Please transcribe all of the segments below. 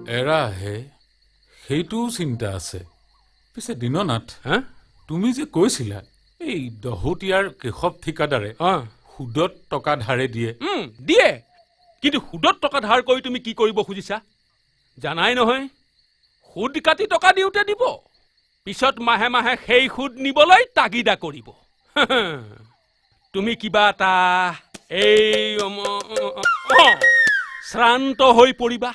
এৰা হে সেইটোও চিন্তা আছে। পিছে দীননাথ, তুমি যে কৈছিলা এই দহোটীয়াৰ কেশৱ ঠিকাদাৰে সুদত টকা ধাৰে দিয়ে। দিয়ে, কিন্তু সুদত টকা ধাৰ কৰি তুমি কি কৰিব খুজিছা জানাই নহয়। সুদ কাটি টকা দিওঁতে দিব, পিছত মাহে মাহে সেই সুদ নিবলৈ তাগিদা কৰিব। তুমি কিবা এটা এই শ্ৰান্ত হৈ পৰিবা,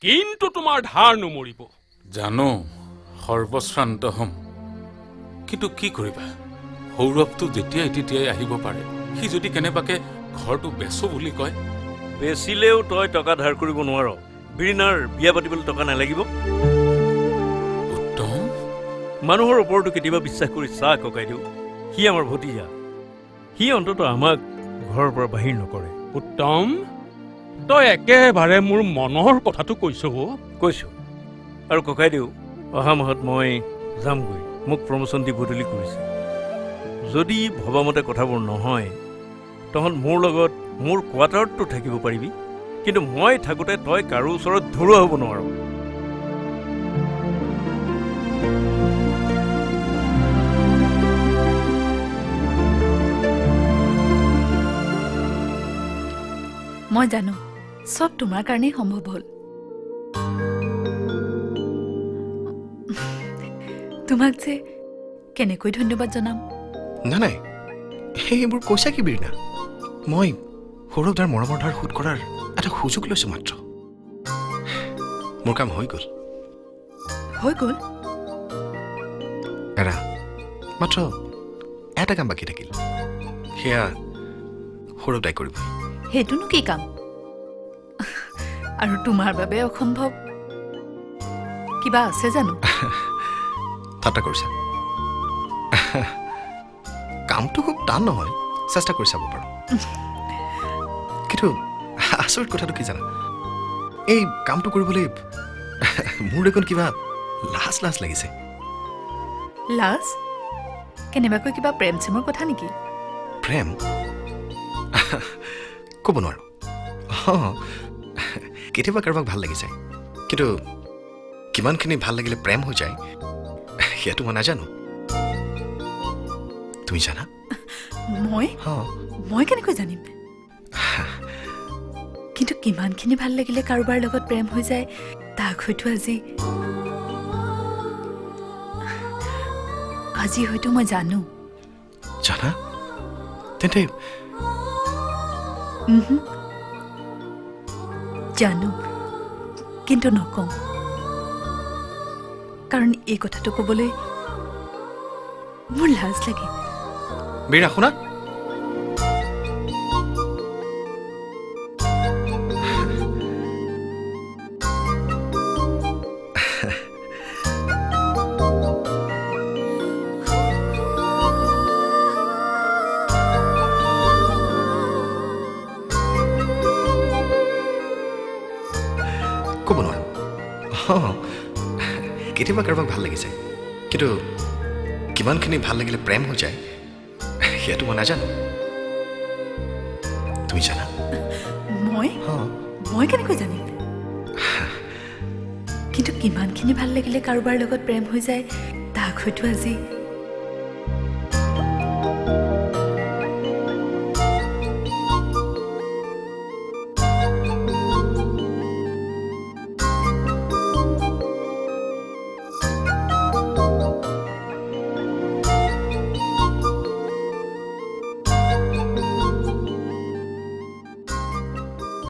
কিন্তু তোমাৰ ধাৰ নমৰিব। জানো সৰ্বশ্ৰান্ত হম, কিন্তু কি কৰিবা, সৌৰভটো যেতিয়াই তেতিয়াই আহিব পাৰে। সি যদি কেনেবাকে ঘৰটো বেচো বুলি কয়, বেচিলেও তই টকা ধাৰ কৰিব নোৱাৰ। বীৰিণাৰ বিয়া পাতিবলৈ টকা নালাগিব। উত্তম, মানুহৰ ওপৰতো কেতিয়াবা বিশ্বাস কৰি চা ককাইদেউ, সি আমাৰ ভতিজা। সি অন্ততঃ আমাক ঘৰৰ পৰা বাহিৰ নকৰে। উত্তম, তই একেবাৰে মোৰ মনৰ কথাটো কৈছো। আৰু ককাইদেউ, অহা মাহত মই যামগৈ। মোক প্ৰমোচন দি বদলি কৰিছে। যদি ভবামতে কথাবোৰ নহয়, তহঁত মোৰ লগত মোৰ কোৱাৰ্টাৰততো থাকিব পাৰিবি, কিন্তু মই থাকোঁতে তই কাৰো ওচৰত ধৰুৱা হ'ব নোৱাৰ। মই জানো চব তোমাৰ কাৰণেই সম্ভৱ হ'ল। তোমাক যে কেনেকৈ ধন্যবাদ জনাম। নাই সেইবোৰ কৈছা কি বীৰিণা? মই সৌৰভ দাৰ মৰমৰ ধাৰ শোধ কৰাৰ এটা সুযোগ লৈছো মাত্ৰ। মোৰ কাম হৈ গ'ল। এৰা, মাত্ৰ এটা কাম বাকী থাকিল, সেয়া সৌৰভ দাই কৰিব। সেইটোনো কি কাম? আৰু তোমাৰ বাবে অসম্ভৱ কিবা আছে জানো? ঠাট্টা কৰিছা। কামটো খুব টান নহয়, চেষ্টা কৰি চাব পাৰোঁ। কিন্তু আচৰিত কথাটো কি জানা, এই কামটো কৰিবলৈ মোৰ দেখোন কিবা লাজ লাজ লাগিছে। লাজ? কেনেবাকৈ কিবা প্ৰেম চেমৰ কথা নেকি? প্ৰেম? ক'ব নোৱাৰো। কেতিয়াবা কাৰোবাক ভাল লাগিছে, কিন্তু কিমানখিনি ভাল লাগিলে প্ৰেম হৈ যায় সেইটো মই নাজানো। তুমি জানা? মই কেনেকৈ জানিম? কিন্তু কিমানখিনি ভাল লাগিলে কাৰোবাৰ লগত প্ৰেম হৈ যায় তাক হয়তো আজি হয়তো মই জানো। জানা? তেন্তে জানো, কিন্তু নকওঁ, কাৰণ এই কথাটো ক'বলৈ মোৰ লাজ লাগে। বীৰা শুনা, ক'ব নোৱাৰো। কেতিয়াবা কাৰোবাক ভাল লাগিছে, কিন্তু কিমানখিনি ভাল লাগিলে প্ৰেম হৈ যায় সেইটো মই নাজানো। তুমি জানা? মই কেনেকৈ জানিম? কিন্তু কিমানখিনি ভাল লাগিলে কাৰোবাৰ লগত প্ৰেম হৈ যায় তাক হয়তো আজি